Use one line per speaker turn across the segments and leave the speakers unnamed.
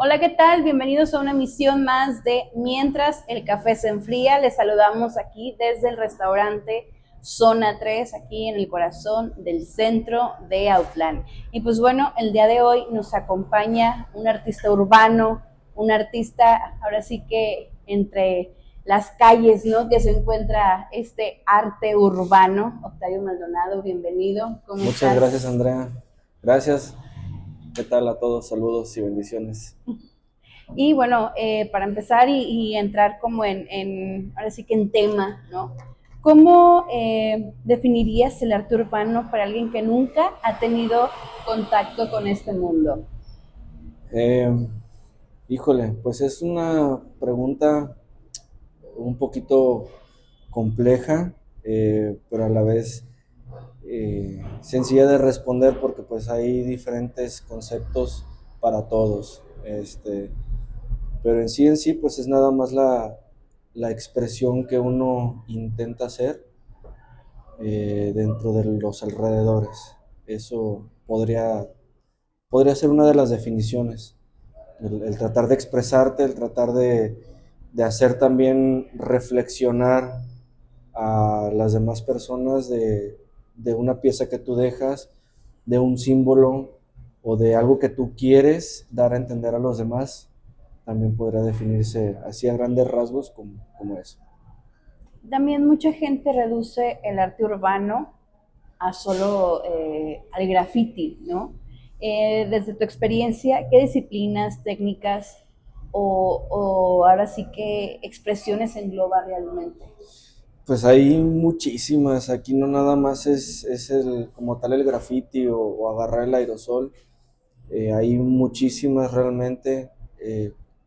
Hola, ¿qué tal? Bienvenidos a una emisión más de Mientras el café se enfría. Les saludamos aquí desde el restaurante Zona 3, aquí en el corazón del centro de Autlán. Y pues bueno, el día de hoy nos acompaña un artista urbano, un artista ahora sí que entre las calles, ¿no? Que se encuentra este arte urbano. Octavio Maldonado, bienvenido. ¿Cómo
Muchas gracias,
estás?
Andrea. Gracias. ¿Qué tal a todos? Saludos y bendiciones.
Y bueno, para empezar y entrar como ahora sí que en tema, ¿no? ¿Cómo definirías el arte urbano para alguien que nunca ha tenido contacto con este mundo?
Eh, Híjole, pues es una pregunta un poquito compleja, pero a la vez sencilla de responder porque pues hay diferentes conceptos para todos. Pero en sí, pues es nada más la expresión que uno intenta hacer dentro de los alrededores. Eso podría ser una de las definiciones. El tratar de expresarte, el tratar de hacer también reflexionar a las demás personas de una pieza que tú dejas, de un símbolo o de algo que tú quieres dar a entender a los demás, también podría definirse así a grandes rasgos como eso.
También mucha gente reduce el arte urbano a solo al graffiti, ¿no? Desde tu experiencia, ¿qué disciplinas, técnicas o ahora sí que expresiones engloba realmente?
Pues hay muchísimas, aquí no nada más es como tal el graffiti o agarrar el aerosol. Hay muchísimas realmente,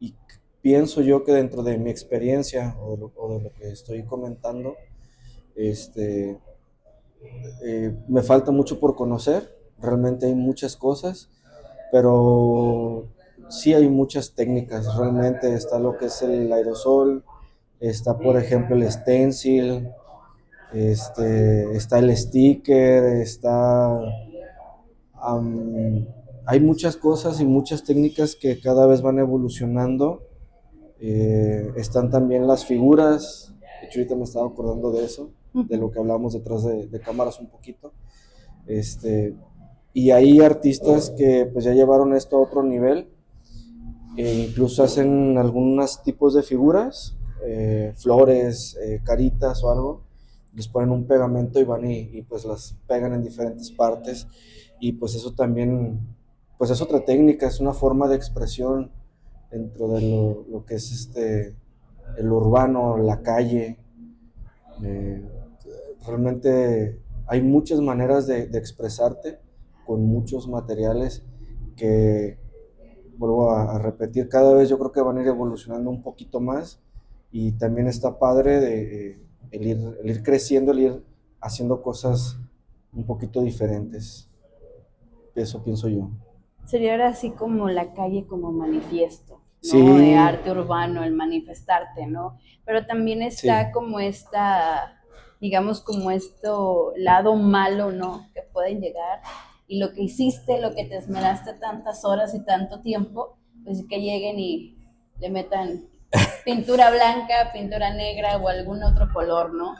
y pienso yo que dentro de mi experiencia o de lo que estoy comentando, este, me falta mucho por conocer, realmente hay muchas cosas, pero sí hay muchas técnicas, realmente está lo que es el aerosol, está por ejemplo el stencil, está el sticker, um, hay muchas cosas y muchas técnicas que cada vez van evolucionando. Están también las figuras, de hecho ahorita me estaba acordando de eso, de lo que hablamos detrás de cámaras un poquito. Este, y hay artistas que pues ya llevaron esto a otro nivel, incluso hacen algunos tipos de figuras, flores, caritas o algo, les ponen un pegamento y van pues las pegan en diferentes partes y pues eso también, pues es otra técnica, es una forma de expresión dentro de lo que es el urbano, la calle. Eh, Realmente hay muchas maneras de expresarte con muchos materiales que, vuelvo a repetir, cada vez yo creo que van a ir evolucionando un poquito más y también está padre el ir creciendo, el ir haciendo cosas un poquito diferentes. Eso pienso yo.
Sería ahora así como la calle como manifiesto, ¿no? De
Sí,
arte urbano, el manifestarte, ¿no? Pero también
sí.
está como esta, digamos, como esto lado malo, ¿no? Que pueden llegar y lo que hiciste, lo que te esmeraste tantas horas y tanto tiempo, pues que lleguen y le metan pintura blanca, pintura negra o algún otro color, ¿no?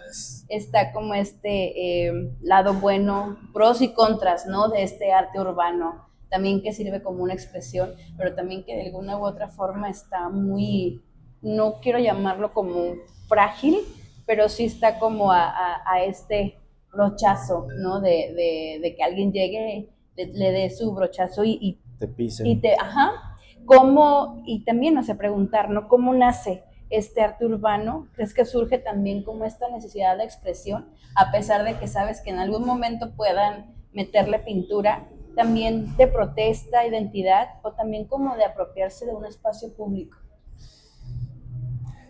Está como este lado bueno, pros y contras, ¿no? De este arte urbano, también que sirve como una expresión, pero también que de alguna u otra forma está muy, no quiero llamarlo como frágil, pero sí está como a este brochazo, ¿no? De que alguien llegue, le dé su brochazo
Te
y
pisen.
te, ajá, ¿cómo? Y también, no sé, preguntar, ¿no? ¿Cómo nace este arte urbano? ¿Crees que surge también como esta necesidad de expresión, a pesar de que sabes que en algún momento puedan meterle pintura, también de protesta, identidad, o también como de apropiarse de un espacio público?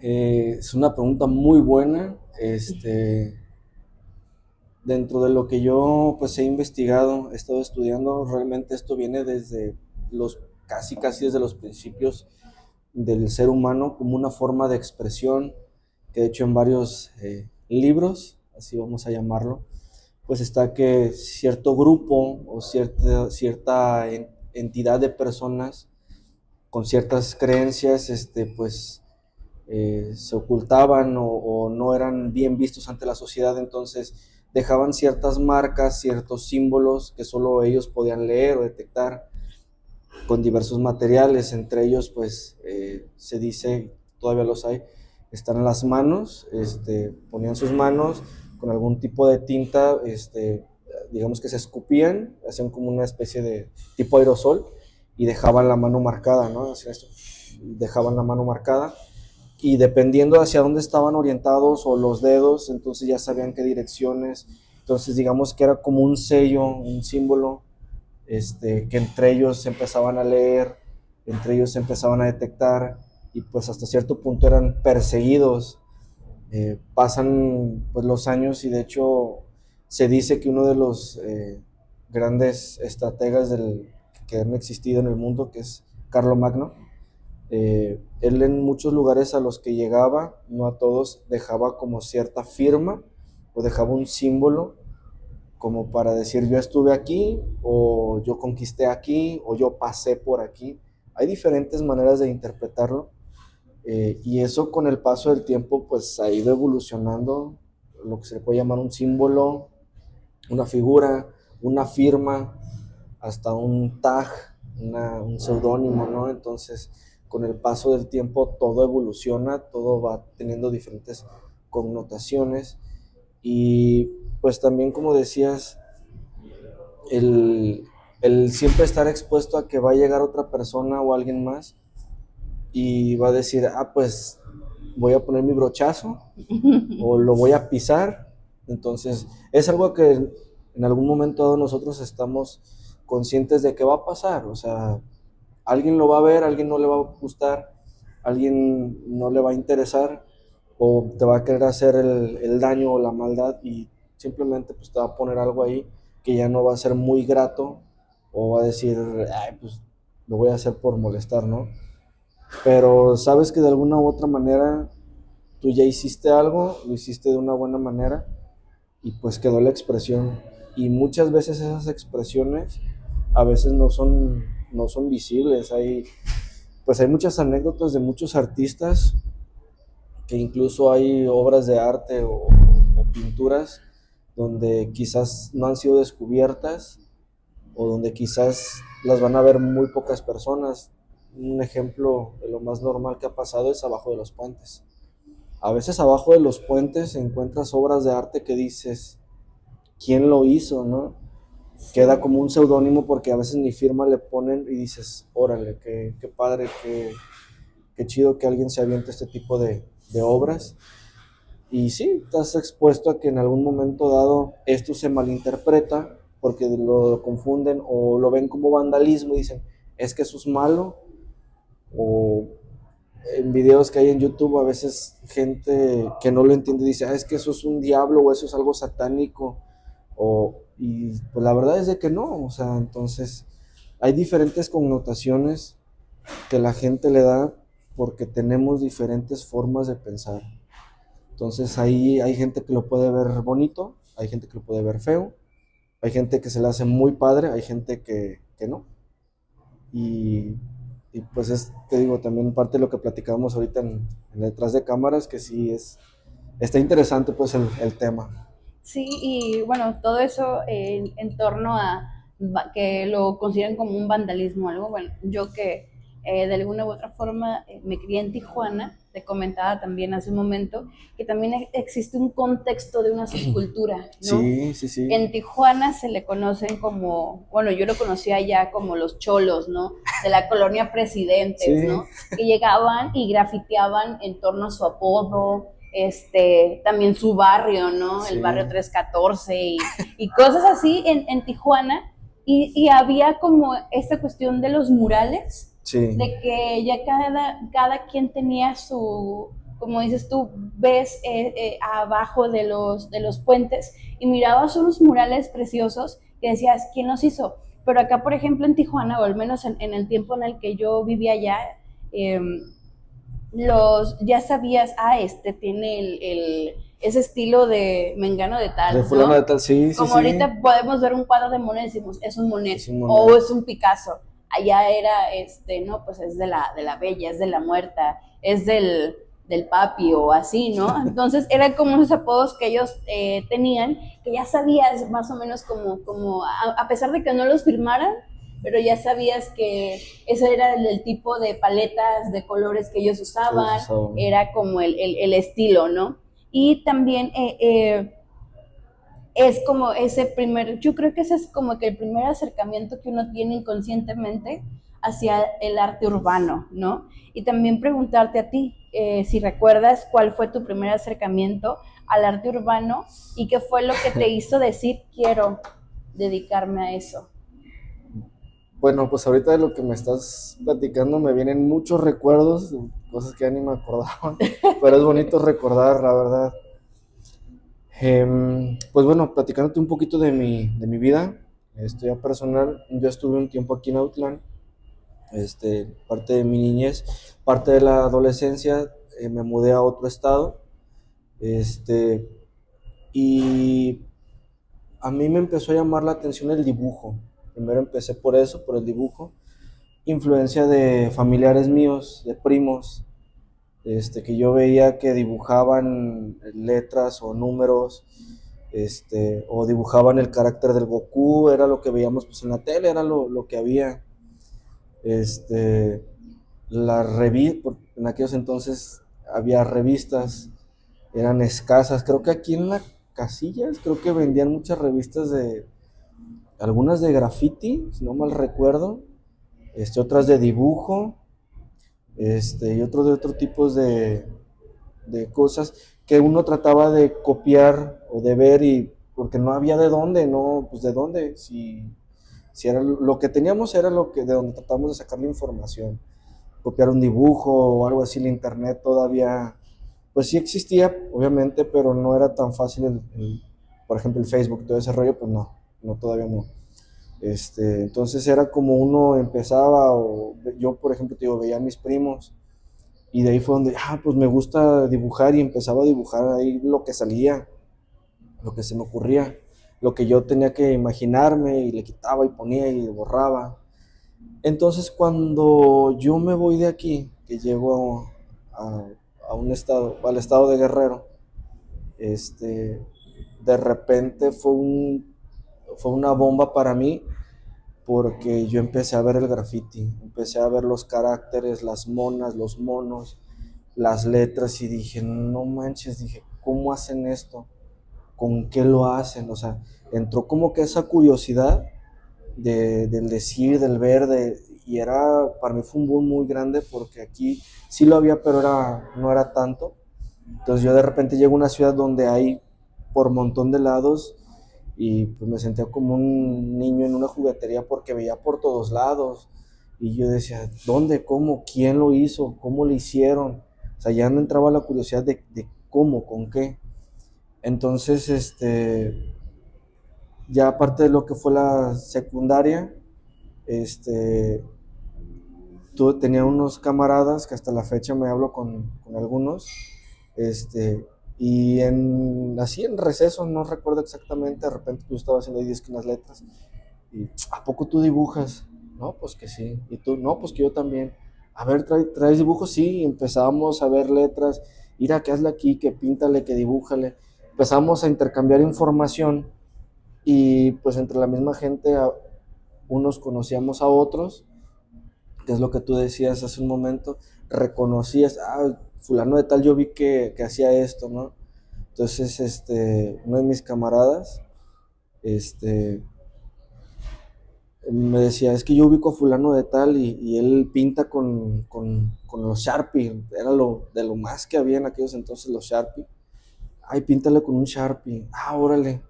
Es una pregunta muy buena. Dentro de lo que yo pues he investigado, he estado estudiando, realmente esto viene desde casi desde los principios del ser humano como una forma de expresión, que de hecho en varios libros, así vamos a llamarlo, pues está que cierto grupo o cierta entidad de personas con ciertas creencias, pues se ocultaban o no eran bien vistos ante la sociedad, entonces dejaban ciertas marcas, ciertos símbolos que solo ellos podían leer o detectar con diversos materiales, entre ellos pues se dice, todavía los hay, están en las manos, ponían sus manos con algún tipo de tinta, digamos que se escupían, hacían como una especie de tipo aerosol y dejaban la mano marcada, ¿no? Hacían esto, dejaban la mano marcada y dependiendo hacia dónde estaban orientados o los dedos, entonces ya sabían qué direcciones, entonces digamos que era como un sello, un símbolo, que entre ellos se empezaban a leer, entre ellos se empezaban a detectar y pues hasta cierto punto eran perseguidos. Pasan pues los años y de hecho se dice que uno de los grandes estrategas que han existido en el mundo, que es Carlomagno, él en muchos lugares a los que llegaba, no a todos, dejaba como cierta firma o dejaba un símbolo como para decir yo estuve aquí o yo conquisté aquí o yo pasé por aquí. Hay diferentes maneras de interpretarlo y eso con el paso del tiempo pues ha ido evolucionando, lo que se le puede llamar un símbolo, una figura, una firma, hasta un tag, un seudónimo, ¿no? Entonces, con el paso del tiempo todo evoluciona, todo va teniendo diferentes connotaciones y pues también como decías, el, el siempre estar expuesto a que va a llegar otra persona o alguien más y va a decir, pues voy a poner mi brochazo o lo voy a pisar. Entonces, es algo que en algún momento dado nosotros estamos conscientes de que va a pasar. O sea, alguien lo va a ver, alguien no le va a gustar, alguien no le va a interesar o te va a querer hacer el daño o la maldad y simplemente pues te va a poner algo ahí que ya no va a ser muy grato o va a decir, ay, pues lo voy a hacer por molestar, ¿no? Pero sabes que de alguna u otra manera tú ya hiciste algo, lo hiciste de una buena manera y pues quedó la expresión. Y muchas veces esas expresiones a veces no son visibles. Pues hay muchas anécdotas de muchos artistas que incluso hay obras de arte o pinturas donde quizás no han sido descubiertas o donde quizás las van a ver muy pocas personas. Un ejemplo de lo más normal que ha pasado es abajo de los puentes. A veces abajo de los puentes encuentras obras de arte que dices, ¿quién lo hizo, no?
Sí.
Queda como un seudónimo porque a veces ni firma le ponen y dices, órale, qué padre, qué chido que alguien se aviente este tipo de obras. Y sí, estás expuesto a que en algún momento dado esto se malinterpreta porque lo confunden o lo ven como vandalismo y dicen, es que eso es malo. O en videos que hay en YouTube a veces gente que no lo entiende dice, es que eso es un diablo o eso es algo satánico. Y pues la verdad es de que no, o sea, entonces hay diferentes connotaciones que la gente le da porque tenemos diferentes formas de pensar. Entonces ahí hay gente que lo puede ver bonito, hay gente que lo puede ver feo, hay gente que se le hace muy padre, hay gente que no. Y, y pues te digo, también parte de lo que platicábamos ahorita en detrás de cámaras, que sí está interesante pues el tema.
Sí, y bueno, todo eso en torno a que lo consideran como un vandalismo o algo. Bueno, yo que de alguna u otra forma me crié en Tijuana, te comentaba también hace un momento que también existe un contexto de una subcultura, ¿no?
Sí, sí, sí.
En Tijuana se le conocen como, bueno, yo lo conocía ya como los cholos, ¿no? De la colonia Presidentes,
Sí,
¿no? Que llegaban y grafiteaban en torno a su apodo, también su barrio, ¿no? El
sí,
barrio 314 y cosas así en Tijuana. Y había como esta cuestión de los murales,
sí,
de que ya cada quien tenía su, como dices tú, ves abajo de los puentes y mirabas unos murales preciosos que decías, ¿quién los hizo? Pero acá, por ejemplo, en Tijuana, o al menos en el tiempo en el que yo vivía allá, eh, ya sabías, este tiene ese estilo de mengano de
de
tal,
fulano de
¿no?
tal, sí, sí,
Como
sí,
ahorita podemos ver un cuadro de Monet y decimos, es un Monet
es un
o
Monet.
es un Picasso. allá era, no, pues es de la bella, es de la muerta, es del papi o así, ¿no? Entonces eran como esos apodos que ellos tenían, que ya sabías más o menos a pesar de que no los firmaran, pero ya sabías que ese era el tipo de paletas de colores que ellos
que ellos
usaban,
usaban.
era como el estilo, ¿no? Y también es como yo creo que ese es como que el primer acercamiento que uno tiene inconscientemente hacia el arte urbano, ¿no? Y también preguntarte a ti, si recuerdas cuál fue tu primer acercamiento al arte urbano y qué fue lo que te hizo decir quiero dedicarme a eso.
Bueno, pues ahorita de lo que me estás platicando me vienen muchos recuerdos, cosas que ya ni me acordaba, pero es bonito recordar, la verdad. Pues bueno, platicándote un poquito de mi vida, esto ya personal, yo estuve un tiempo aquí en Autlán, parte de mi niñez, parte de la adolescencia, me mudé a otro estado, este, y a mí me empezó a llamar la atención el dibujo. Primero empecé por eso, por el dibujo, influencia de familiares míos, de primos, que yo veía que dibujaban letras o números, o dibujaban el carácter del Goku, era lo que veíamos pues en la tele, era lo que había. Este, en aquellos entonces había revistas, eran escasas, creo que aquí en la Casillas, creo que vendían muchas revistas algunas de graffiti, si no mal recuerdo, otras de dibujo, y otros de otros tipos de cosas que uno trataba de copiar o de ver y porque no había de dónde, no, pues de dónde, si era lo que teníamos era de donde tratamos de sacar la información, copiar un dibujo o algo así, el internet todavía, pues sí existía, obviamente, pero no era tan fácil por ejemplo, el Facebook, todo ese rollo, pues no, todavía no. Entonces era como uno empezaba, o yo, por ejemplo, te digo, veía a mis primos, y de ahí fue donde, pues me gusta dibujar y empezaba a dibujar ahí lo que salía, lo que se me ocurría, lo que yo tenía que imaginarme y le quitaba y ponía y borraba. Entonces cuando yo me voy de aquí, que llego a, al estado de Guerrero, de repente fue una bomba para mí porque yo empecé a ver el graffiti, empecé a ver los caracteres, las monas, los monos, las letras y dije, no manches, dije, ¿cómo hacen esto? ¿Con qué lo hacen? O sea, entró como que esa curiosidad del decir, del ver, y para mí fue un boom muy grande porque aquí sí lo había, pero no era tanto. Entonces yo de repente llego a una ciudad donde hay por montón de lados y pues me sentía como un niño en una juguetería porque veía por todos lados y yo decía, ¿dónde? ¿Cómo? ¿Quién lo hizo? ¿Cómo lo hicieron? O sea, ya me entraba la curiosidad de cómo, con qué. Entonces, ya aparte de lo que fue la secundaria, este, tenía unos camaradas que hasta la fecha me hablo con algunos, y así en receso, no recuerdo exactamente, de repente yo estaba haciendo ahí disque unas letras, y ¿a poco tú dibujas? No, pues que sí, y tú, no, pues que yo también. A ver, ¿traes dibujos? Sí, empezamos a ver letras, mira, que hazle aquí, que píntale, que dibújale. Empezamos a intercambiar información y pues entre la misma gente unos conocíamos a otros, que es lo que tú decías hace un momento, reconocías, fulano de tal yo vi que hacía esto, ¿no? Entonces, uno de mis camaradas, este, me decía, es que yo ubico a fulano de tal y él pinta con los Sharpie, era de lo más que había en aquellos entonces los Sharpie. Ay, píntale con un Sharpie, órale.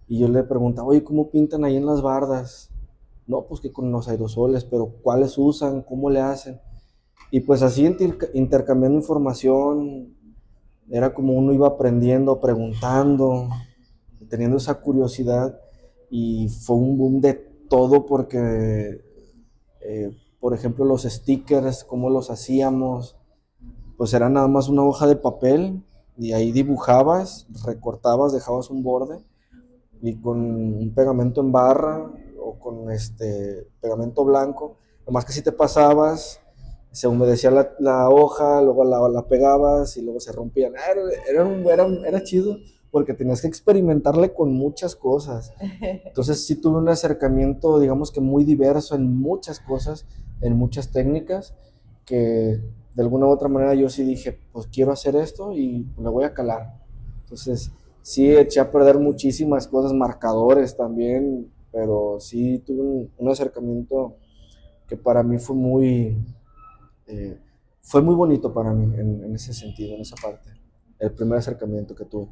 Y yo le preguntaba, oye, ¿cómo pintan ahí en las bardas? No, pues que con los aerosoles, pero ¿cuáles usan? ¿Cómo le hacen? Y pues así intercambiando información, era como uno iba aprendiendo, preguntando, teniendo esa curiosidad y fue un boom de todo porque, por ejemplo, los stickers, cómo los hacíamos, pues era nada más una hoja de papel y ahí dibujabas, recortabas, dejabas un borde y con un pegamento en barra o con pegamento blanco Nomás que si te pasabas, se humedecía la hoja, luego la pegabas y luego se rompían. Era chido porque tenías que experimentarle con muchas cosas. Entonces sí tuve un acercamiento, digamos que muy diverso en muchas cosas, en muchas técnicas, que de alguna u otra manera yo sí dije, pues quiero hacer esto y le voy a calar. Entonces sí eché a perder muchísimas cosas, marcadores también, pero sí tuve un acercamiento que para mí eh, fue muy bonito para mí en ese sentido, en esa parte, el primer acercamiento que tuve.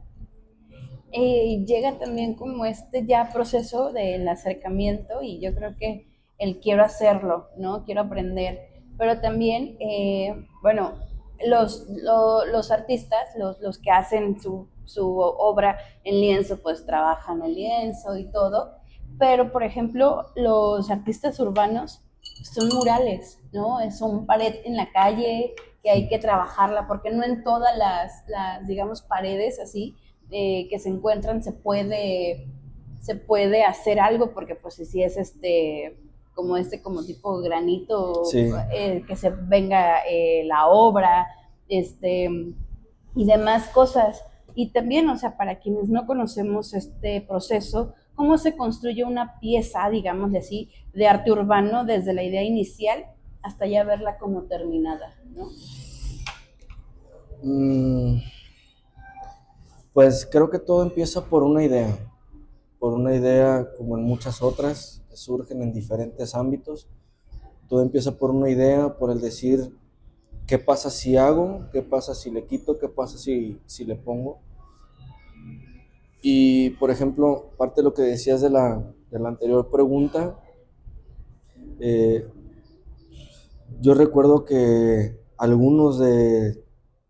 Llega también como este ya proceso del acercamiento y yo creo que el quiero hacerlo, ¿no? Quiero aprender, pero también, bueno, los artistas, los que hacen su obra en lienzo, pues trabajan el lienzo y todo, pero por ejemplo, los artistas urbanos son murales, ¿no? Son pared en la calle que hay que trabajarla, porque no en todas digamos, paredes así que se encuentran se puede hacer algo porque pues si es como tipo granito
Sí.
que se venga la obra y demás cosas y también o sea para quienes no conocemos este proceso cómo se construye una pieza digamos así de arte urbano desde la idea inicial hasta ya verla como terminada, ¿no?
Mm, pues creo que todo empieza por una idea como en muchas otras que surgen en diferentes ámbitos. Todo empieza por una idea, por el decir, ¿qué pasa si hago? ¿Qué pasa si le quito? ¿Qué pasa si le pongo? Y, por ejemplo, parte de lo que decías de la anterior pregunta, eh, yo recuerdo que algunos de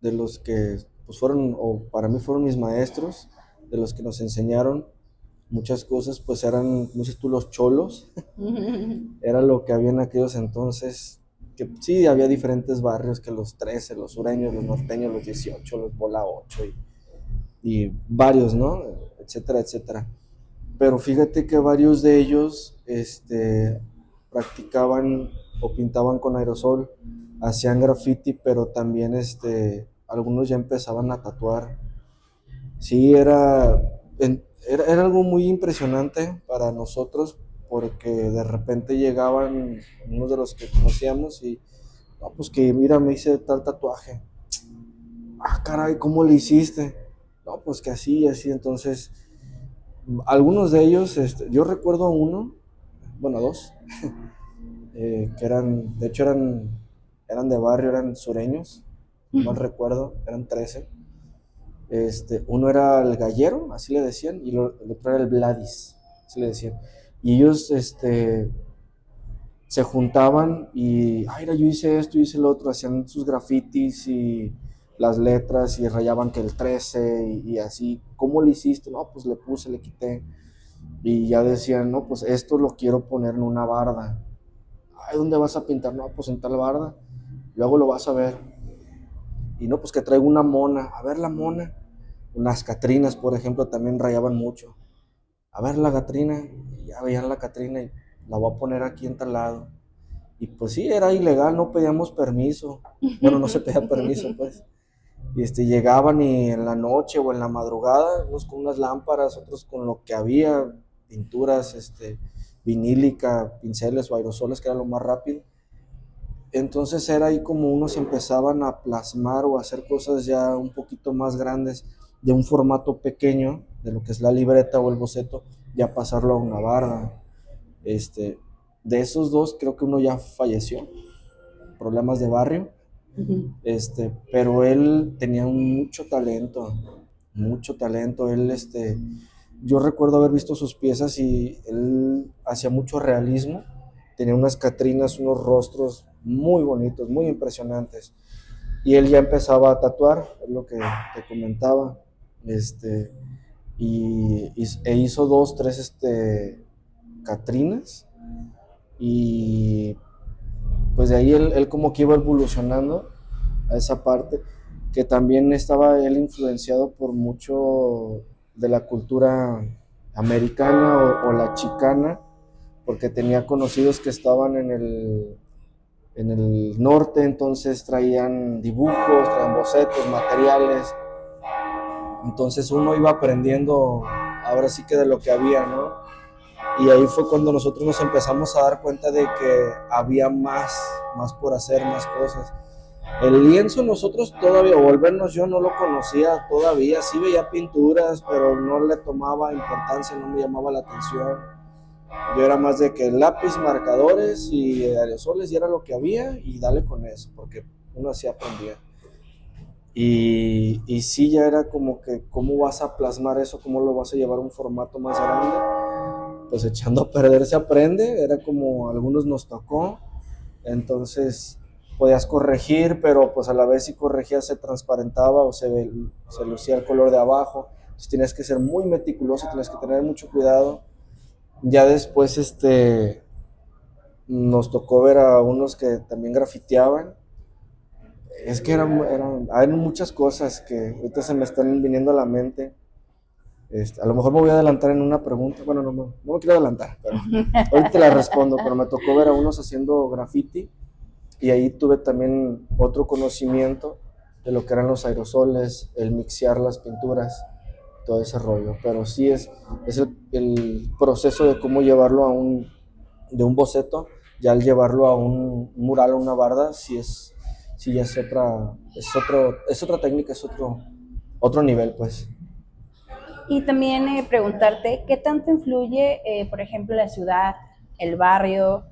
los que pues fueron, o para mí fueron mis maestros, de los que nos enseñaron muchas cosas, pues eran, como dices tú, los cholos. Era lo que había en aquellos entonces, que sí, había diferentes barrios, que los 13, los sureños, los norteños, los 18, los bola 8 y varios, ¿no? Etcétera, etcétera. Pero fíjate que varios de ellos practicaban o pintaban con aerosol, hacían graffiti, pero también algunos ya empezaban a tatuar. Sí, era algo muy impresionante para nosotros porque de repente llegaban unos de los que conocíamos y, no, pues que mira, me hice tal tatuaje. Ah, caray, ¿cómo le hiciste? No, pues que así, así. Entonces, algunos de ellos, yo recuerdo uno, bueno, dos, que de hecho eran de barrio, eran sureños, no mal recuerdo, eran 13. Uno era el gallero, así le decían, y el otro era el Vladis, así le decían. Y ellos, se juntaban y, ay, mira, yo hice esto, yo hice lo otro, hacían sus grafitis y las letras y rayaban que el 13 y así. ¿Cómo le hiciste? No, pues le puse, le quité. Y ya decían, no, pues esto lo quiero poner en una barda. Ay, ¿dónde vas a pintar? No, pues en tal barda. Luego lo vas a ver. Y no, pues que traigo una mona. A ver la mona. Unas catrinas, por ejemplo, también rayaban mucho. A ver la catrina. Y ya veían la catrina y la voy a poner aquí en tal lado. Y pues sí, era ilegal, no pedíamos permiso. Bueno, no se pedía permiso, pues. Y llegaban y en la noche o en la madrugada, unos con unas lámparas, otros con lo que había, pinturas, vinílica, pinceles o aerosoles, que era lo más rápido. Entonces era ahí como unos empezaban a plasmar o a hacer cosas ya un poquito más grandes, de un formato pequeño, de lo que es la libreta o el boceto, ya pasarlo a una barda. De esos dos, creo que uno ya falleció, problemas de barrio, pero él tenía mucho talento. Él, yo recuerdo haber visto sus piezas y él hacía mucho realismo, tenía unas catrinas, unos rostros muy bonitos, muy impresionantes. Y él ya empezaba a tatuar, es lo que te comentaba, e hizo dos, tres, catrinas, y pues de ahí él como que iba evolucionando a esa parte, que también estaba él influenciado por mucho de la cultura americana o la chicana, porque tenía conocidos que estaban en el norte, entonces traían dibujos, traían bocetos, materiales. Entonces uno iba aprendiendo ahora sí que de lo que había, ¿no? Y ahí fue cuando nosotros nos empezamos a dar cuenta de que había más por hacer, más cosas. El lienzo nosotros todavía, o al menos yo no lo conocía todavía, sí veía pinturas, pero no le tomaba importancia, no me llamaba la atención. Yo era más de que lápiz, marcadores y aerosoles y era lo que había y dale con eso, porque uno así aprendía. Y sí, ya era como que cómo vas a plasmar eso, cómo lo vas a llevar a un formato más grande. Pues echando a perder se aprende, era como a algunos nos tocó, entonces podías corregir, pero pues a la vez si corregías se transparentaba o se lucía el color de abajo, entonces tienes que ser muy meticuloso, tienes que tener mucho cuidado. Ya después nos tocó ver a unos que también grafiteaban. Es que hay muchas cosas que ahorita se me están viniendo a la mente. A lo mejor me voy a adelantar en una pregunta. Bueno, no me quiero adelantar, pero ahorita te la respondo. Pero me tocó ver a unos haciendo graffiti y ahí tuve también otro conocimiento de lo que eran los aerosoles, el mixear las pinturas, todo ese rollo. Pero sí es el proceso de cómo llevarlo de un boceto, ya al llevarlo a un mural o una barda, sí ya es otra técnica, es otro nivel, pues.
Y también preguntarte qué tanto influye, por ejemplo, la ciudad, el barrio,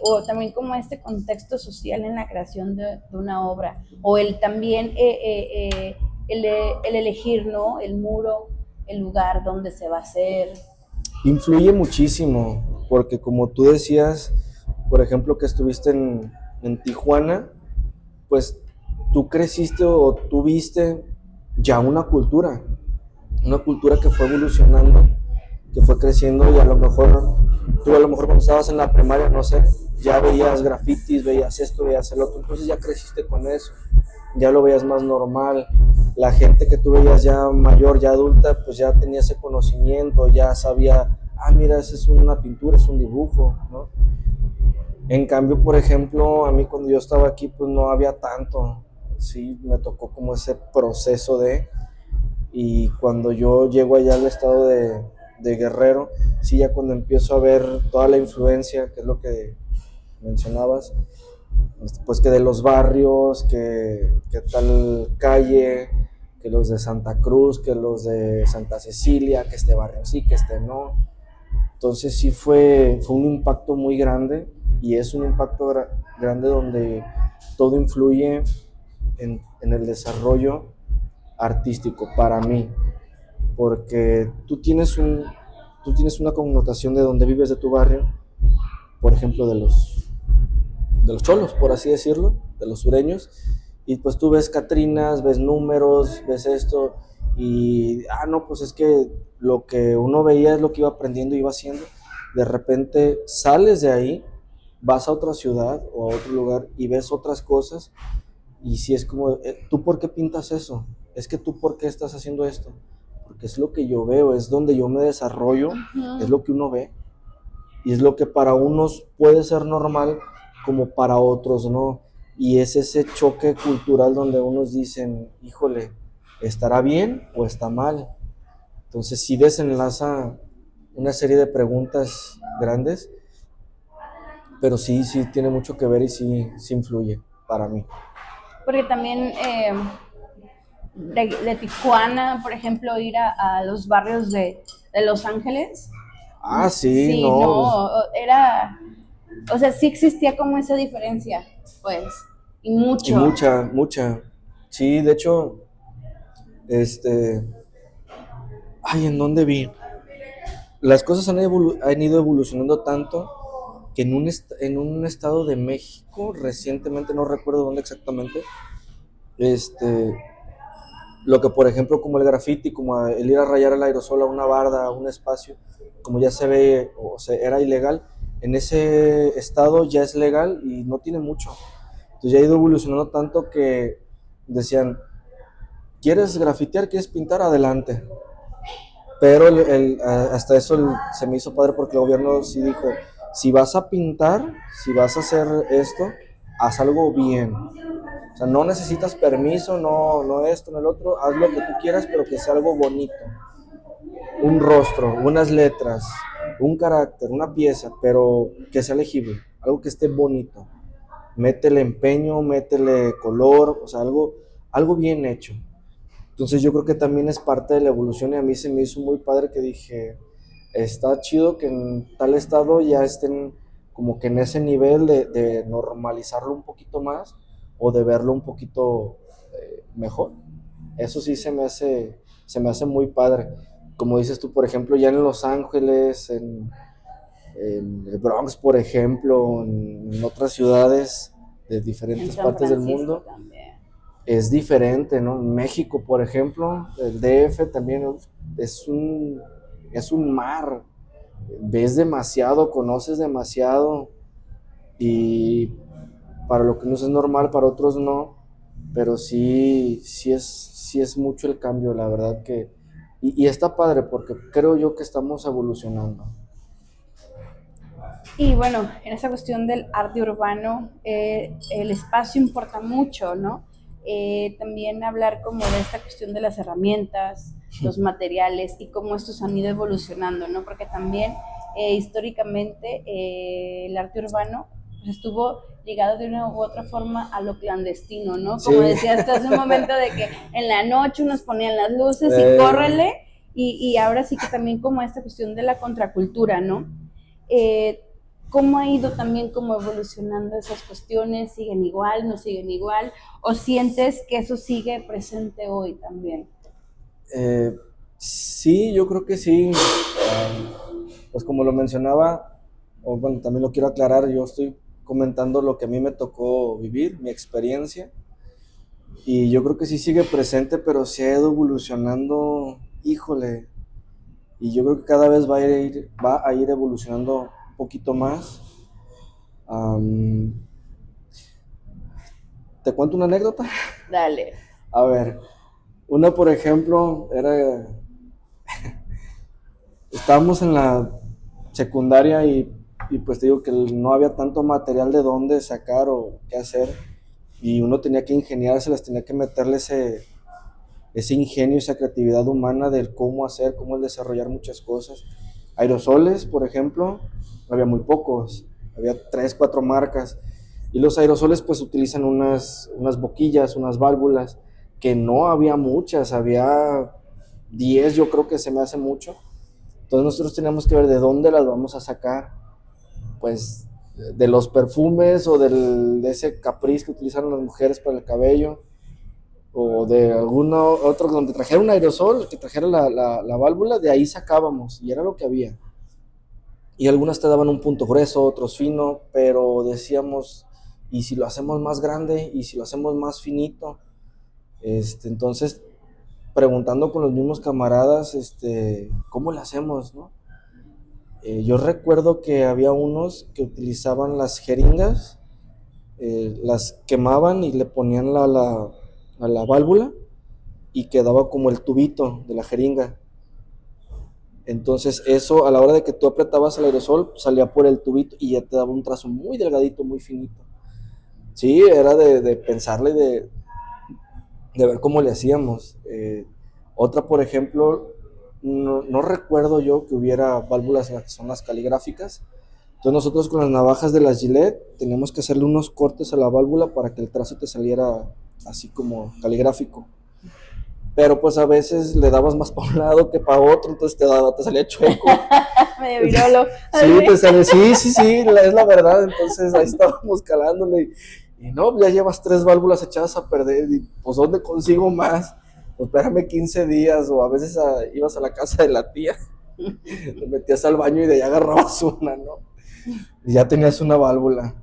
o también como este contexto social en la creación de una obra, o el también el elegir, ¿no? El muro, el lugar donde se va a hacer.
Influye muchísimo, porque como tú decías, por ejemplo, que estuviste en Tijuana, pues tú creciste o tú viste ya una cultura que fue evolucionando, que fue creciendo y a lo mejor, tú a lo mejor cuando estabas en la primaria, no sé, ya veías grafitis, veías esto, veías el otro, entonces ya creciste con eso, ya lo veías más normal. La gente que tú veías ya mayor, ya adulta, pues ya tenía ese conocimiento, ya sabía, mira, esa es una pintura, es un dibujo, ¿no? En cambio, por ejemplo, a mí cuando yo estaba aquí, pues no había tanto, sí, me tocó como ese proceso y cuando yo llego allá al estado de Guerrero, sí, ya cuando empiezo a ver toda la influencia, que es lo que mencionabas, pues que de los barrios, que tal calle, que los de Santa Cruz, que los de Santa Cecilia, que este barrio sí, que este no. Entonces sí fue un impacto muy grande y es un impacto grande donde todo influye en el desarrollo artístico para mí, porque tú tienes una connotación de donde vives, de tu barrio, por ejemplo, de los cholos, por así decirlo, de los sureños, y pues tú ves Catrinas, ves números, ves esto, y, no, pues es que lo que uno veía es lo que iba aprendiendo, iba haciendo, de repente sales de ahí, vas a otra ciudad o a otro lugar y ves otras cosas, y si es como, ¿tú por qué pintas eso? Es que tú por qué estás haciendo esto, porque es lo que yo veo, es donde yo me desarrollo, es lo que uno ve, y es lo que para unos puede ser normal, como para otros no. Y es ese choque cultural donde unos dicen, híjole, ¿estará bien o está mal? Entonces sí desenlaza una serie de preguntas grandes, pero sí tiene mucho que ver y sí influye para mí.
Porque también de Tijuana, por ejemplo, ir a los barrios de Los Ángeles.
Sí,
Sí,
no.
no, era, o sea, sí existía como esa diferencia, pues, y
Y
mucho.
mucha. Sí, de hecho, ¿en dónde vi? Las cosas han ido evolucionando tanto que en un estado de México, recientemente, no recuerdo dónde exactamente, lo que por ejemplo como el graffiti, como el ir a rayar el aerosol a una barda, a un espacio, como ya se ve, o sea, era ilegal, en ese estado ya es legal y no tiene mucho. Entonces ya ha ido evolucionando tanto que decían, ¿quieres grafitear, quieres pintar? Adelante. Pero hasta eso se me hizo padre porque el gobierno sí dijo, si vas a pintar, si vas a hacer esto, haz algo bien. O sea, no necesitas permiso, no esto, no el otro, haz lo que tú quieras, pero que sea algo bonito. Un rostro, unas letras, un carácter, una pieza, pero que sea legible, algo que esté bonito. Métele empeño, métele color, o sea, algo bien hecho. Entonces yo creo que también es parte de la evolución y a mí se me hizo muy padre que dije, está chido que en tal estado ya estén como que en ese nivel de normalizarlo un poquito más o de verlo un poquito mejor. Eso sí se me hace muy padre. Como dices tú, por ejemplo, ya en Los Ángeles, en el Bronx, por ejemplo, en otras ciudades de
En
diferentes
San
partes del
Francisco
mundo,
también.
es diferente, ¿no? En México, por ejemplo, el DF también es un mar. Ves demasiado, conoces demasiado y para lo que no es normal, para otros no, pero sí es mucho el cambio, la verdad que... Y está padre porque creo yo que estamos evolucionando.
Y bueno, en esa cuestión del arte urbano, el espacio importa mucho, ¿no? También hablar como de esta cuestión de las herramientas, los materiales y cómo estos han ido evolucionando, ¿no? Porque también históricamente el arte urbano pues, estuvo ligado de una u otra forma a lo clandestino, ¿no? Como
Sí,
decías hasta hace un momento de que en la noche nos ponían las luces y
eh,
córrele, y ahora sí que también como esta cuestión de la contracultura, ¿no? Eh, ¿Cómo ha ido también como evolucionando esas cuestiones? ¿Siguen igual, no siguen igual? ¿O sientes que eso sigue presente hoy también?
eh, sí, yo creo que sí. Pues como lo mencionaba, o bueno, también lo quiero aclarar, yo estoy comentando lo que a mí me tocó vivir, mi experiencia. Y yo creo que sí sigue presente, pero se ha ido evolucionando, híjole. Y yo creo que cada vez va a ir evolucionando un poquito más. Am, ¿Te cuento una anécdota?
Dale.
A ver, una por ejemplo, estábamos en la secundaria y pues te digo que no había tanto material de dónde sacar o qué hacer. Y uno tenía que ingeniárselas, tenía que meterle ese ingenio, esa creatividad humana del cómo hacer, cómo desarrollar muchas cosas. Aerosoles, por ejemplo, había muy pocos, había 3, 4 marcas. Y los aerosoles pues utilizan unas boquillas, unas válvulas, que no había muchas, había 10, yo creo que se me hace mucho. Entonces nosotros teníamos que ver de dónde las vamos a sacar, pues de los perfumes o de ese capriz que utilizan las mujeres para el cabello o de alguno otro donde trajera un aerosol, que trajera la válvula, de ahí sacábamos y era lo que había. Y algunas te daban un punto grueso, otros fino, pero decíamos, ¿y si lo hacemos más grande? ¿Y si lo hacemos más finito? Entonces, preguntando con los mismos camaradas, ¿cómo lo hacemos, no? Yo recuerdo que había unos que utilizaban las jeringas, las quemaban y le ponían a la válvula y quedaba como el tubito de la jeringa. Entonces eso a la hora de que tú apretabas el aerosol salía por el tubito y ya te daba un trazo muy delgadito, muy finito. Sí, era de pensarle, de ver cómo le hacíamos. Otra, por ejemplo, no recuerdo yo que hubiera válvulas en las que son las caligráficas. Entonces nosotros con las navajas de las Gillette teníamos que hacerle unos cortes a la válvula para que el trazo te saliera así como caligráfico. Pero pues a veces le dabas más para un lado que para otro, entonces te salía chueco.
Medio virolo.
Sí, te sale, sí, es la verdad. Entonces ahí estábamos calándole y no, ya llevas 3 válvulas echadas a perder y pues ¿dónde consigo más? Pues espérame 15 días o a veces ibas a la casa de la tía, te metías al baño y de ahí agarrabas una, ¿no? Y ya tenías una válvula.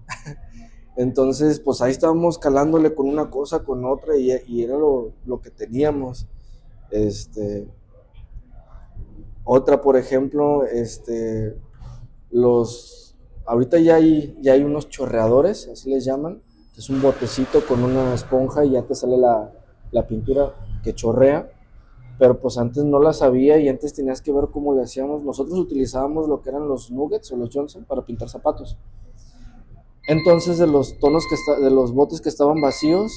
Entonces, pues ahí estábamos calándole con una cosa, con otra y era lo que teníamos. Este, Otra, por ejemplo, ahorita ya hay unos chorreadores, así les llaman, que es un botecito con una esponja y ya te sale la pintura que chorrea, pero pues antes no la sabía y antes tenías que ver cómo le hacíamos. Nosotros utilizábamos lo que eran los Nuggets o los Johnson para pintar zapatos. Entonces de los tonos de los botes que estaban vacíos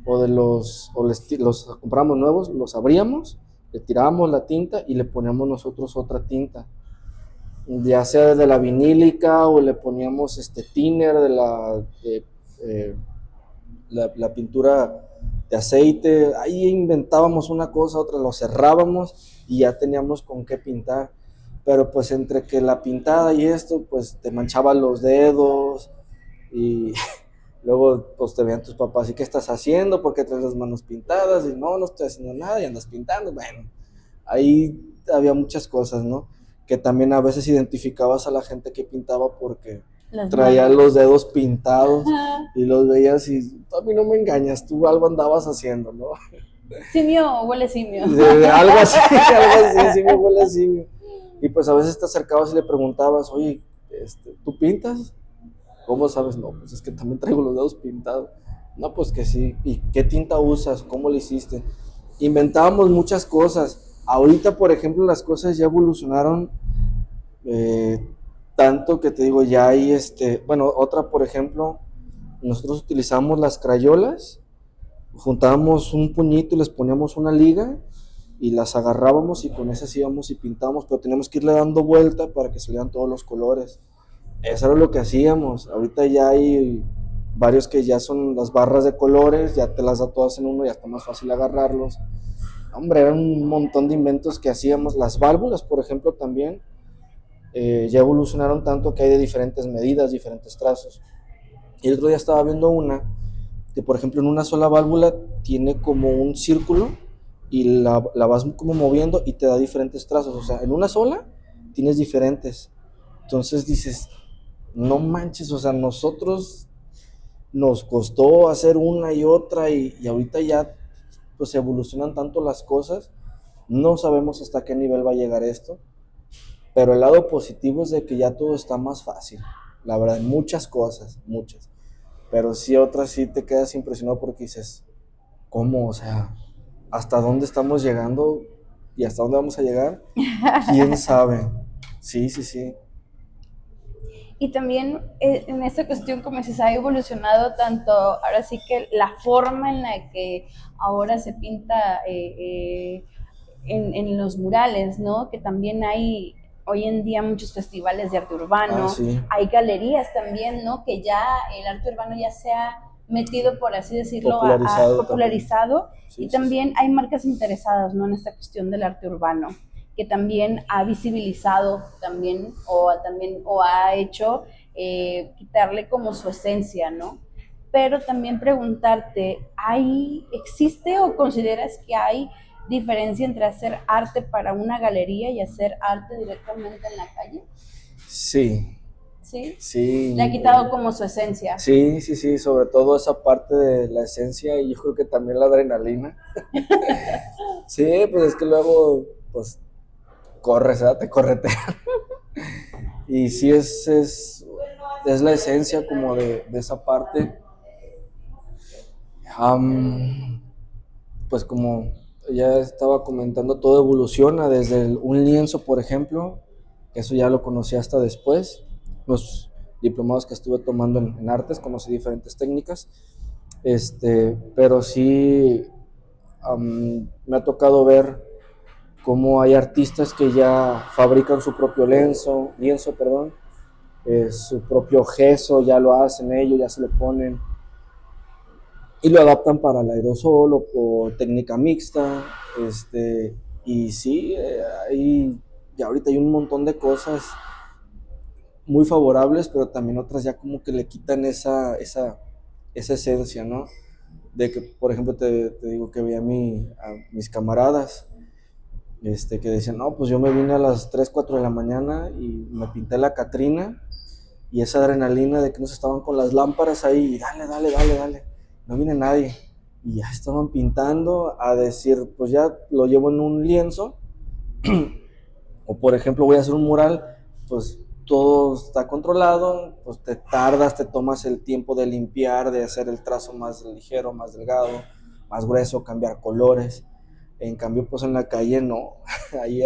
o los compramos nuevos, los abríamos, le tirábamos la tinta y le poníamos nosotros otra tinta, ya sea de la vinílica o le poníamos thinner de la pintura de aceite. Ahí inventábamos una cosa, otra, lo cerrábamos y ya teníamos con qué pintar. Pero pues entre que la pintada y esto, pues te manchaban los dedos y luego pues te veían tus papás, ¿y qué estás haciendo? ¿Por qué traes las manos pintadas? Y no estoy haciendo nada y andas pintando. Bueno, ahí había muchas cosas, ¿no? Que también a veces identificabas a la gente que pintaba porque traía los dedos pintados y los veías y a mí no me engañas, tú algo andabas haciendo, ¿no?
Simio, huele simio.
Algo así, simio huele simio. Y pues a veces te acercabas y le preguntabas, oye, ¿tú pintas? ¿Cómo sabes? No, pues es que también traigo los dedos pintados. No, pues que sí. ¿Y qué tinta usas? ¿Cómo le hiciste? Inventábamos muchas cosas. Ahorita, por ejemplo, las cosas ya evolucionaron tanto que te digo, ya hay bueno, otra, por ejemplo, nosotros utilizamos las crayolas, juntábamos un puñito y les poníamos una liga y las agarrábamos y con esas íbamos y pintábamos, pero teníamos que irle dando vuelta para que salieran todos los colores. Eso era lo que hacíamos. Ahorita ya hay varios que ya son las barras de colores, ya te las da todas en uno y ya está más fácil agarrarlos. Hombre, eran un montón de inventos que hacíamos. Las válvulas, por ejemplo, también ya evolucionaron tanto que hay de diferentes medidas, diferentes trazos. Y el otro día estaba viendo una que, por ejemplo, en una sola válvula tiene como un círculo y la vas como moviendo y te da diferentes trazos. O sea, en una sola tienes diferentes. Entonces dices, no manches, o sea, nosotros nos costó hacer una y otra y ahorita ya pues evolucionan tanto las cosas, no sabemos hasta qué nivel va a llegar esto, pero el lado positivo es de que ya todo está más fácil, la verdad, muchas cosas, muchas, pero sí otras sí te quedas impresionado porque dices, ¿cómo? O sea, ¿hasta dónde estamos llegando y hasta dónde vamos a llegar? ¿Quién sabe? Sí, sí, sí.
Y también en esta cuestión, como se ha evolucionado tanto, ahora sí que la forma en la que ahora se pinta en los murales, ¿no? Que también hay hoy en día muchos festivales de arte urbano,
sí.
Hay galerías también, ¿no? Que ya el arte urbano ya se ha metido, por así decirlo, popularizado sí, y también sí. Hay marcas interesadas, ¿no? En esta cuestión del arte urbano, que también ha visibilizado o ha hecho quitarle como su esencia, ¿no? Pero también preguntarte, ¿existe o consideras que hay diferencia entre hacer arte para una galería y hacer arte directamente en la calle?
Sí.
¿Sí?
Sí.
Le ha quitado como su esencia.
Sí, sí, sí, sobre todo esa parte de la esencia y yo creo que también la adrenalina. Sí, pues es que luego, pues, corres, ¿verdad? Te corretean. Y sí es la esencia como de esa parte. Pues como ya estaba comentando, todo evoluciona desde un lienzo, por ejemplo, que eso ya lo conocí hasta después. Los diplomados que estuve tomando en artes, conocí diferentes técnicas, pero sí me ha tocado ver cómo hay artistas que ya fabrican su propio lienzo, su propio gesso, ya lo hacen ellos, ya se lo ponen y lo adaptan para el aerosol o técnica mixta, y sí, ya ahorita hay un montón de cosas muy favorables, pero también otras ya como que le quitan esa esencia, ¿no? De que, por ejemplo, te digo que vi a mis camaradas, que decían, no, pues yo me vine a las 3, 4 de la mañana y me pinté la Catrina, y esa adrenalina de que nos estaban con las lámparas ahí, y dale, no viene nadie, y ya estaban pintando, a decir, pues ya lo llevo en un lienzo, o por ejemplo voy a hacer un mural, pues todo está controlado, pues te tardas, te tomas el tiempo de limpiar, de hacer el trazo más ligero, más delgado, más grueso, cambiar colores. En cambio, pues en la calle no, ahí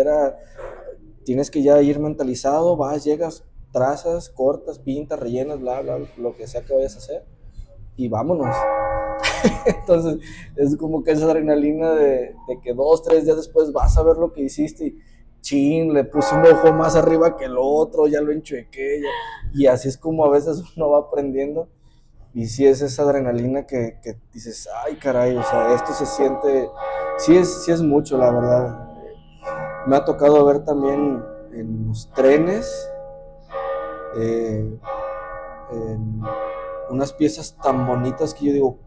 tienes que ya ir mentalizado, vas, llegas, trazas, cortas, pintas, rellenas, bla, bla, lo que sea que vayas a hacer, y vámonos. Entonces, es como que esa adrenalina de que 2, 3 días después vas a ver lo que hiciste y chin, le puse un ojo más arriba que el otro, ya lo enchuequé, y así es como a veces uno va aprendiendo. Y sí es esa adrenalina que dices, ay caray, o sea, esto se siente, sí es mucho, la verdad. Me ha tocado ver también en los trenes eh, en unas piezas tan bonitas que yo digo,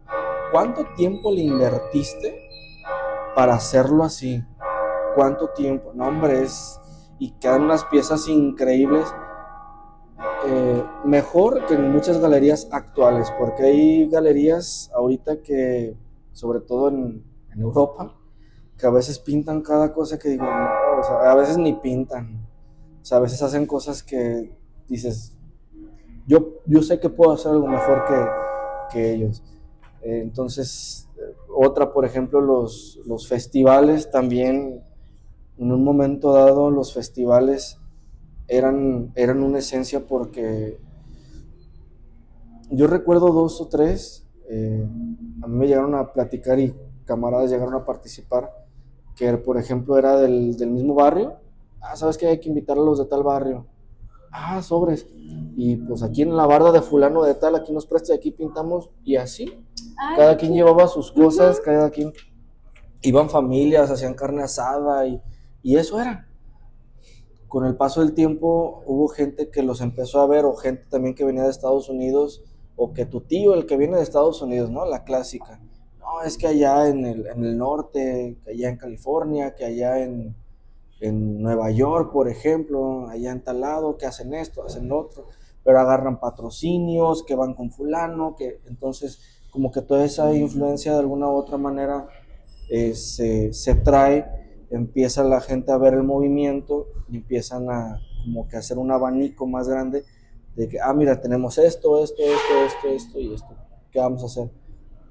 ¿cuánto tiempo le invertiste para hacerlo así? ¿Cuánto tiempo? No, hombre, y quedan unas piezas increíbles, mejor que en muchas galerías actuales, porque hay galerías ahorita que, sobre todo en Europa, que a veces pintan cada cosa que digo, no, o sea, a veces ni pintan, o sea, a veces hacen cosas que dices, yo sé que puedo hacer algo mejor que ellos. Entonces, otra, por ejemplo, los festivales también, en un momento dado, los festivales eran una esencia porque yo recuerdo 2 o 3, a mí me llegaron a platicar y camaradas llegaron a participar, que por ejemplo era del mismo barrio. Ah, ¿sabes qué? Hay que invitar a los de tal barrio. Ah, sobres. Y pues aquí en la barda de fulano de tal, aquí nos presta y aquí pintamos y así.
Ay,
Cada
qué
quien
chido.
llevaba sus cosas, cada quien iban familias, hacían carne asada y eso era. Con el paso del tiempo hubo gente que los empezó a ver o gente también que venía de Estados Unidos o que tu tío, el que viene de Estados Unidos, ¿no? La clásica. No, es que allá en el norte, que allá en California, que allá en Nueva York, por ejemplo, allá en tal lado, que hacen esto, hacen lo otro, pero agarran patrocinios, que van con fulano, que entonces como que toda esa influencia de alguna u otra manera se trae, empieza la gente a ver el movimiento y empiezan a como que hacer un abanico más grande de que, ah, mira, tenemos esto y esto, ¿qué vamos a hacer?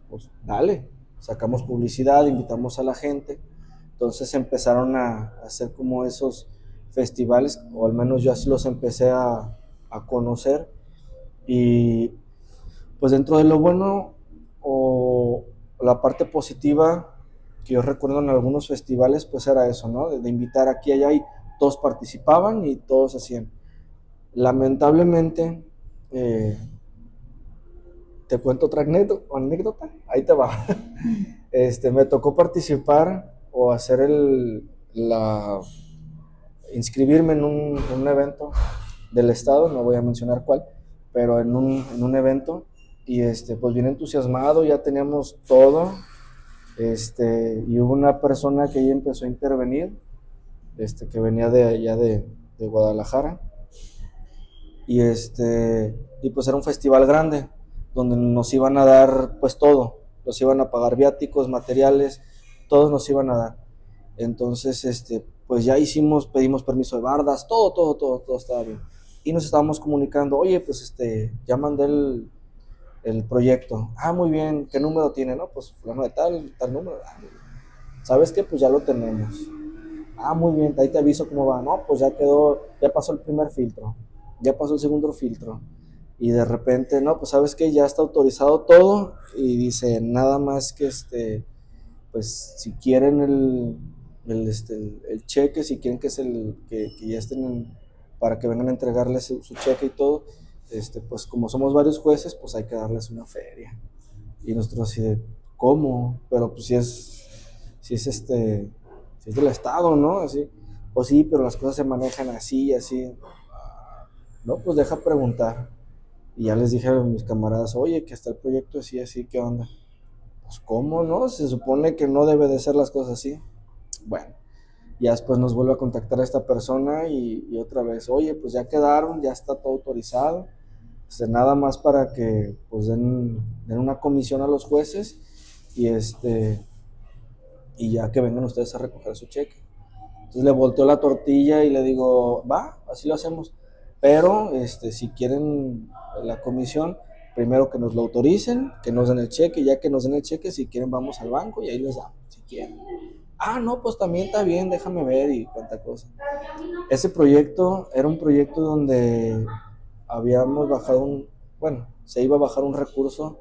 Pues dale, sacamos publicidad, invitamos a la gente. Entonces empezaron a hacer como esos festivales, o al menos yo así los empecé a conocer. Y pues dentro de lo bueno o la parte positiva que yo recuerdo en algunos festivales, pues era eso, ¿no? De invitar aquí y allá y todos participaban y todos hacían. Lamentablemente, eh, te cuento otra anécdota, ahí te va. Me tocó participar o hacer inscribirme en un evento del estado, no voy a mencionar cuál, pero en un evento, y pues bien entusiasmado, ya teníamos todo, y hubo una persona que ya empezó a intervenir, que venía de allá de Guadalajara, y pues era un festival grande, donde nos iban a dar pues todo, nos iban a pagar viáticos, materiales, todos nos iban a dar. Entonces, pues ya pedimos permiso de bardas, todo estaba bien. Y nos estábamos comunicando, oye, pues ya mandé el proyecto. Ah, muy bien, ¿qué número tiene? No, pues fulano de tal número. Ah, ¿sabes qué? Pues ya lo tenemos. Ah, muy bien, ahí te aviso cómo va. No, pues ya quedó, ya pasó el primer filtro, ya pasó el segundo filtro. Y de repente, no, pues sabes que ya está autorizado todo y dice nada más que pues si quieren el cheque, si quieren que que ya estén para que vengan a entregarles su cheque y todo, pues como somos varios jueces, pues hay que darles una feria. Y nosotros así de, ¿cómo? Pero pues si es del Estado, ¿no? Así, pues sí, pero las cosas se manejan así y así. No, pues deja preguntar. Y ya les dije a mis camaradas, oye, que está el proyecto así, así, ¿qué onda? Pues cómo, ¿no? Se supone que no debe de ser las cosas así. Bueno, ya después nos vuelve a contactar a esta persona y otra vez, oye, pues ya quedaron, ya está todo autorizado. Nada más para que pues den una comisión a los jueces y y ya que vengan ustedes a recoger su cheque. Entonces le volteo la tortilla y le digo, va, así lo hacemos. Pero si quieren la comisión, primero que nos lo autoricen, que nos den el cheque, ya que nos den el cheque, si quieren vamos al banco y ahí les damos, si quieren. No, pues también está bien, déjame ver y cuánta cosa. Ese proyecto era un proyecto donde habíamos bajado bueno, se iba a bajar un recurso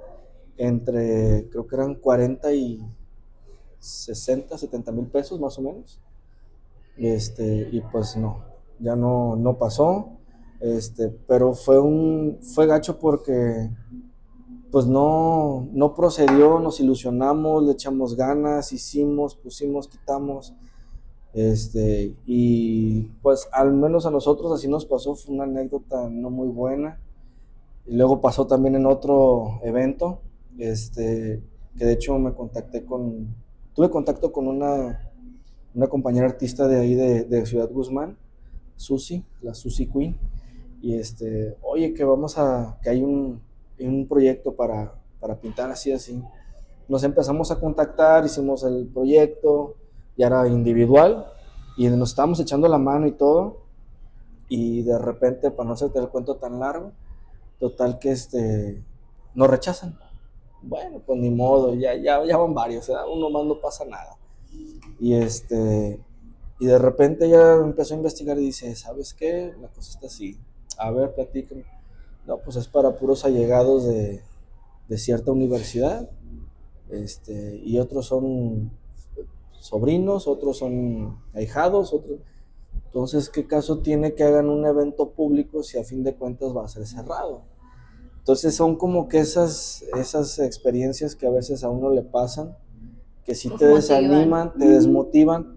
entre, creo que eran 40 y 60, 70 mil pesos más o menos. Y pues no, ya no pasó. Pero fue gacho porque pues no procedió, nos ilusionamos, le echamos ganas, hicimos, pusimos, quitamos. Y pues al menos a nosotros así nos pasó, fue una anécdota no muy buena. Y luego pasó también en otro evento, que de hecho tuve contacto con una compañera artista de ahí de Ciudad Guzmán, Susi, la Susi Queen, y oye, que hay un proyecto para pintar así, así. Nos empezamos a contactar, hicimos el proyecto, ya era individual, y nos estábamos echando la mano y todo, y de repente, para no hacerte el cuento tan largo, total que nos rechazan. Bueno, pues ni modo, ya van varios, ¿verdad? Uno más no pasa nada. Y y de repente ella empezó a investigar y dice, ¿sabes qué? La cosa está así. A ver, platícame. No, pues es para puros allegados de cierta universidad. Y otros son sobrinos, otros son ahijados, otros. Entonces, ¿qué caso tiene que hagan un evento público si a fin de cuentas va a ser cerrado? Entonces son como que esas experiencias que a veces a uno le pasan, que sí te desaniman, te desmotivan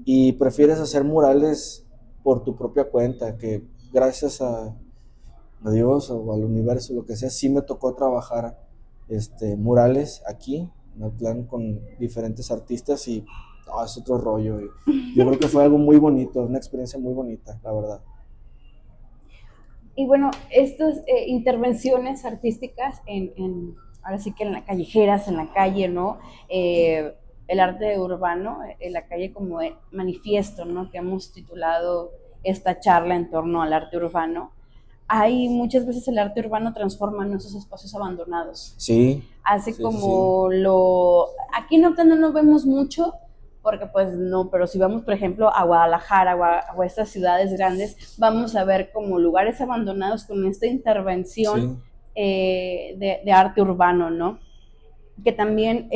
y prefieres hacer murales por tu propia cuenta, que gracias a Dios o al universo, lo que sea, sí me tocó trabajar murales aquí, en plan con diferentes artistas y es otro rollo. Yo creo que fue algo muy bonito, una experiencia muy bonita, la verdad.
Y bueno, estas intervenciones artísticas ahora sí que en las callejeras, en la calle, ¿no? El arte urbano, en la calle como manifiesto, ¿no? Que hemos titulado esta charla en torno al arte urbano. Hay muchas veces el arte urbano transforma en esos espacios abandonados.
Sí.
Hace
Sí,
como
sí.
Aquí no lo vemos mucho, porque pues no, pero si vamos por ejemplo a Guadalajara o a estas ciudades grandes, vamos a ver como lugares abandonados con esta intervención
Sí.
de arte urbano, ¿no? Que también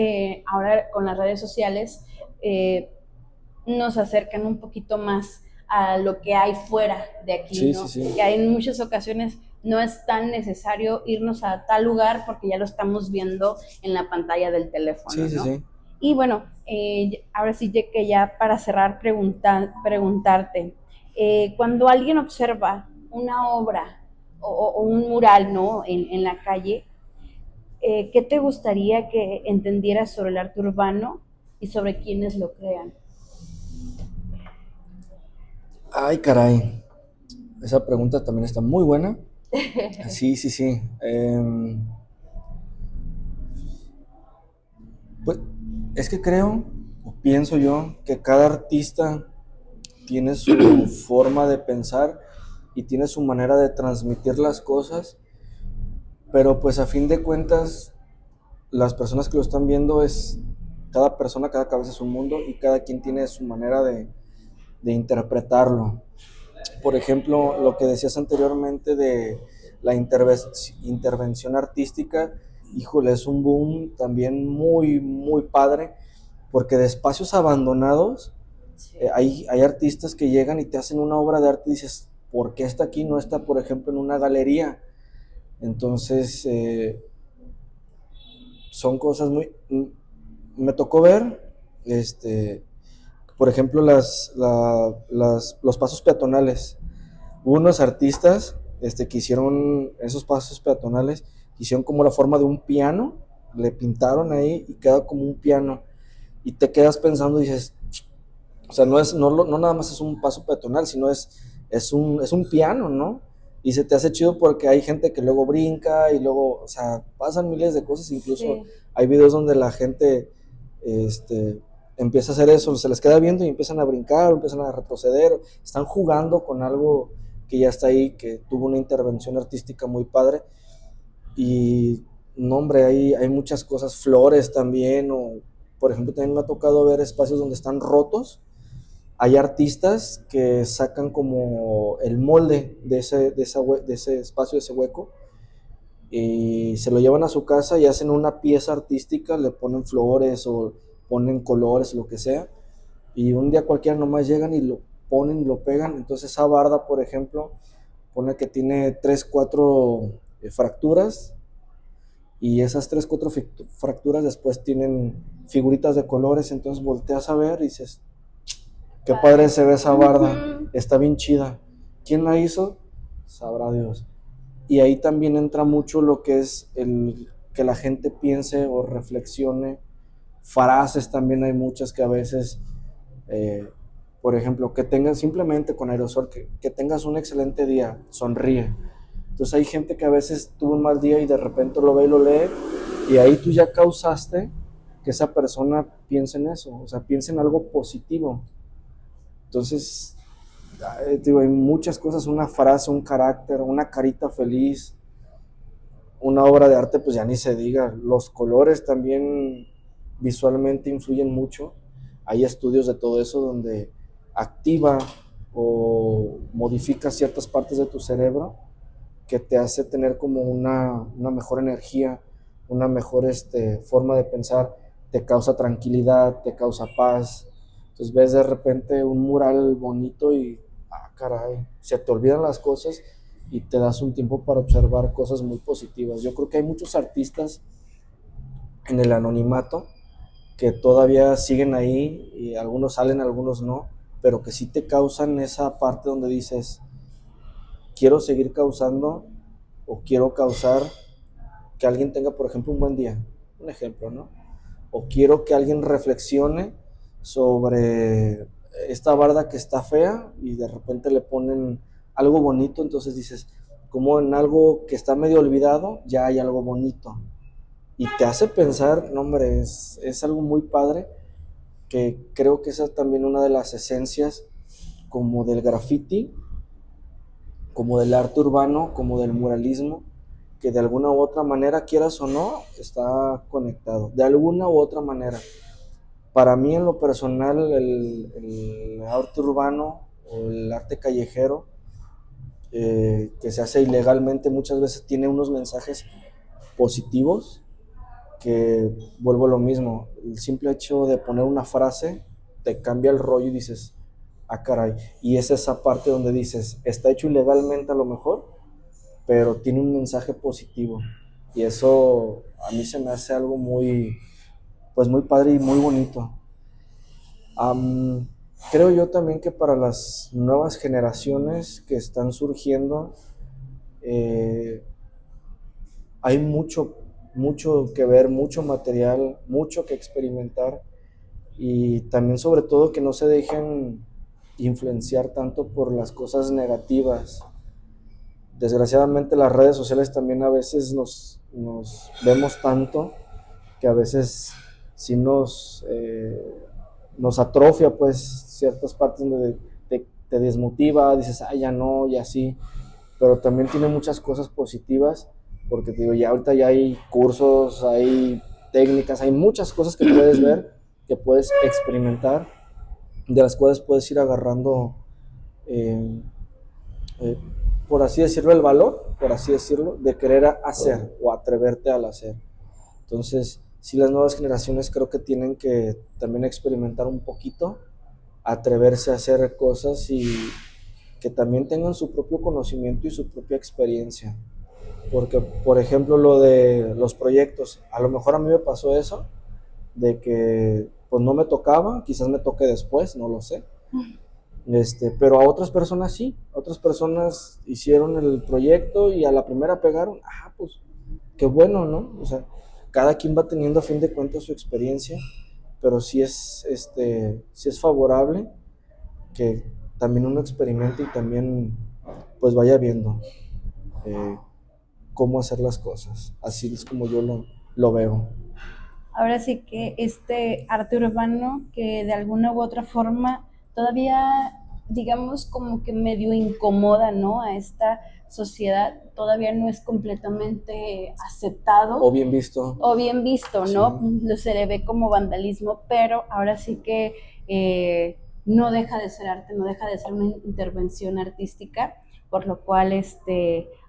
ahora con las redes sociales eh, nos acercan un poquito más a lo que hay fuera de aquí,
Sí, sí,
¿no?
sí.
Que hay en muchas ocasiones no es tan necesario irnos a tal lugar porque ya lo estamos viendo en la pantalla del teléfono,
Sí, sí,
¿no?
sí.
Y bueno, ahora sí que ya para cerrar preguntarte, cuando alguien observa una obra o un mural, ¿no? En la calle, ¿qué te gustaría que entendieras sobre el arte urbano y sobre quienes lo crean?
Ay, caray. Esa pregunta también está muy buena. Sí, sí, sí. Pues es que creo, o pienso yo, que cada artista tiene su forma de pensar y tiene su manera de transmitir las cosas, pero pues a fin de cuentas, las personas que lo están viendo cada persona, cada cabeza es un mundo y cada quien tiene su manera de interpretarlo. Por ejemplo, lo que decías anteriormente de la intervención artística, híjole, es un boom también muy, muy padre, porque de espacios abandonados
Sí.
hay artistas que llegan y te hacen una obra de arte y dices, ¿por qué está aquí? No está, por ejemplo, en una galería. Entonces, son cosas Me tocó ver, por ejemplo, los pasos peatonales. Hubo unos artistas que hicieron esos pasos peatonales, hicieron como la forma de un piano, le pintaron ahí y queda como un piano. Y te quedas pensando y dices, o sea, no nada más es un paso peatonal, sino es un piano, ¿no? Y se te hace chido porque hay gente que luego brinca y luego, o sea, pasan miles de cosas, incluso
Sí.
hay videos donde la gente empieza a hacer eso, se les queda viendo y empiezan a brincar, empiezan a retroceder, están jugando con algo que ya está ahí, que tuvo una intervención artística muy padre. Y no, hombre, hay muchas cosas, flores también, o por ejemplo, también me ha tocado ver espacios donde están rotos. Hay artistas que sacan como el molde de ese espacio, de ese hueco, y se lo llevan a su casa y hacen una pieza artística, le ponen flores o ponen colores, lo que sea, y un día cualquiera nomás llegan y lo ponen y lo pegan. Entonces esa barda, por ejemplo, pone que tiene 3 4 fracturas, y esas 3 4 fracturas después tienen figuritas de colores. Entonces volteas a ver y dices, qué padre se ve esa barda, está bien chida. ¿Quién la hizo? Sabrá Dios. Y ahí también entra mucho lo que es el que la gente piense o reflexione. Frases también hay muchas que a veces, eh, por ejemplo, que tengas simplemente con aerosol, que tengas un excelente día, sonríe. Entonces hay gente que a veces tuvo un mal día y de repente lo ve y lo lee, y ahí tú ya causaste que esa persona piense en eso, o sea, piense en algo positivo. Entonces, digo, hay muchas cosas, una frase, un carácter, una carita feliz, una obra de arte, pues ya ni se diga. Los colores también visualmente influyen mucho. Hay estudios de todo eso donde activa o modifica ciertas partes de tu cerebro que te hace tener como una mejor energía, una mejor forma de pensar, te causa tranquilidad, te causa paz. Entonces ves de repente un mural bonito y, caray, se te olvidan las cosas y te das un tiempo para observar cosas muy positivas. Yo creo que hay muchos artistas en el anonimato que todavía siguen ahí, y algunos salen, algunos no, pero que sí te causan esa parte donde dices, quiero seguir causando o quiero causar que alguien tenga, por ejemplo, un buen día, un ejemplo, ¿no? O quiero que alguien reflexione sobre esta barda que está fea y de repente le ponen algo bonito. Entonces dices, como en algo que está medio olvidado, ya hay algo bonito. Y te hace pensar, no hombre, es algo muy padre, que creo que esa es también una de las esencias como del graffiti, como del arte urbano, como del muralismo, que de alguna u otra manera, quieras o no, está conectado, de alguna u otra manera. Para mí en lo personal, el arte urbano o el arte callejero, que se hace ilegalmente, muchas veces tiene unos mensajes positivos, que vuelvo a lo mismo, el simple hecho de poner una frase te cambia el rollo y dices, ah caray, y es esa parte donde dices, está hecho ilegalmente a lo mejor, pero tiene un mensaje positivo, y eso a mí se me hace algo muy, pues muy padre y muy bonito. Um, Creo yo también que para las nuevas generaciones que están surgiendo, eh, hay mucho que ver, mucho material, mucho que experimentar, y también sobre todo que no se dejen influenciar tanto por las cosas negativas. Desgraciadamente las redes sociales también a veces nos vemos tanto que a veces sí nos atrofia pues ciertas partes donde te desmotiva, dices, ah, ya no, ya sí, pero también tiene muchas cosas positivas, porque te digo, ya ahorita ya hay cursos, hay técnicas, hay muchas cosas que puedes ver, que puedes experimentar, de las cuales puedes ir agarrando, eh, eh, por así decirlo, el valor, por así decirlo, de querer hacer o atreverte al hacer. Entonces, sí, las nuevas generaciones creo que tienen que también experimentar un poquito, atreverse a hacer cosas y que también tengan su propio conocimiento y su propia experiencia. Porque, por ejemplo, lo de los proyectos, a lo mejor a mí me pasó eso, de que pues no me tocaba, quizás me toque después, no lo sé. Pero a otras personas sí, otras personas hicieron el proyecto y a la primera pegaron, pues qué bueno, ¿no? O sea, cada quien va teniendo a fin de cuentas su experiencia, pero sí es favorable que también uno experimente y también pues vaya viendo eh, cómo hacer las cosas. Así es como yo lo veo.
Ahora sí que este arte urbano que de alguna u otra forma todavía digamos, como que medio incomoda, ¿no? A esta sociedad, todavía no es completamente aceptado.
O bien visto.
O bien visto, ¿no?
Sí.
Se le ve como vandalismo, pero ahora sí que no deja de ser arte, no deja de ser una intervención artística, por lo cual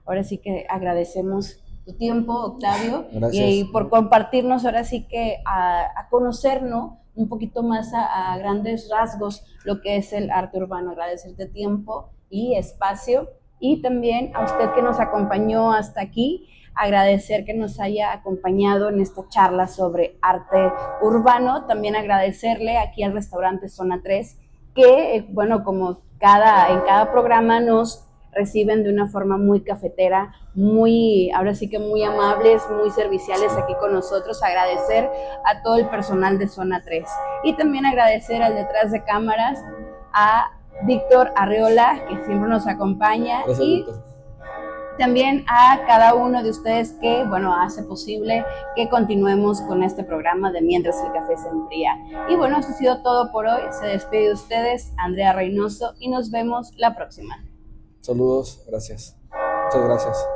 ahora sí que agradecemos tu tiempo, Octavio, y por compartirnos ahora sí que a conocernos un poquito más a grandes rasgos lo que es el arte urbano. Agradecerte tiempo y espacio, y también a usted que nos acompañó hasta aquí, agradecer que nos haya acompañado en esta charla sobre arte urbano. También agradecerle aquí al restaurante Zona 3, que bueno, como en cada programa nos reciben de una forma muy cafetera, ahora sí que muy amables, muy serviciales aquí con nosotros. Agradecer a todo el personal de Zona 3, y también agradecer al detrás de cámaras a Víctor Arreola, que siempre nos acompaña. Gracias, y Víctor. También a cada uno de ustedes que, bueno, hace posible que continuemos con este programa de Mientras el Café se Enfría. Y bueno, eso ha sido todo por hoy. Se despide de ustedes Andrea Reynoso, y nos vemos la próxima.
Saludos, gracias. Muchas gracias.